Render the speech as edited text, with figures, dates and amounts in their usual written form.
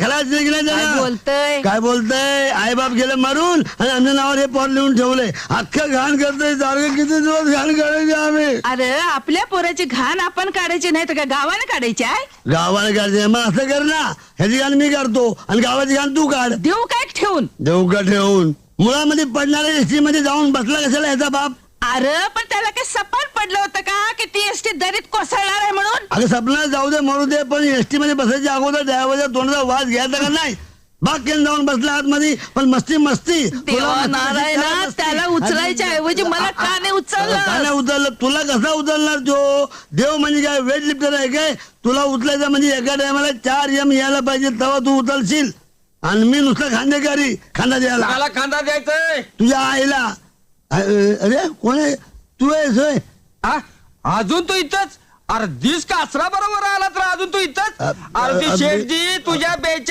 खलास नाही काय त्याला. बोलतय? काय बोलतय? आई बाप गेले मारून आणि आमच्या नावावर हे पोर लिहून ठेवलंय. अख्खं घाण करतोय. सारखं किती दिवस घाण करायचे आम्ही. अरे आपल्या पोराची घाण आपण काढायची नाही तर का गावाने काढायची आहे? गावाला काढते मग असं कर ना. ह्याची घाण मी काढतो आणि गावाची घाण तू काढ. देऊ काय ठेवून? देऊ का ठेवून? मुळामध्ये पडणाऱ्या एसटी मध्ये जाऊन बसला कशाला ह्याचा बाप? अरे पण त्याला काही सपाट पडलं होतं का की ती एसटी दरीत कोसळणार आहे म्हणून? अगं सपना जाऊ दे मरू दे पण एसटी मध्ये बसायच्या अगोदर ड्रायव्हरच्या तोंडाचा वास घ्यायचा का नाही? बागकेन जाऊन बसला आतमध्ये पण मस्ती मस्ती. देवा नारायणा, त्याला उचलायच्या ऐवजी मला का नाही उचललं? का नाही उचललं? तुला कसा उचलणार तो? देव म्हणजे काय वेट लिफ्टर आहे काय? तुला उचलायचं म्हणजे एका टायमाला 4 M यायला पाहिजे तेव्हा तू उचलशील. आणि मी नुसतं खांदेकारी खांदा द्यायला. मला खांदा द्यायचंय. तुझ्या आईला. अरे कोण आहे? तू आहेस होय? हा? अजून तू इथंच? अरे दिस कासरा बरोबर आला तर अजून तू इथंच? अरे ती शेठजी तुझ्या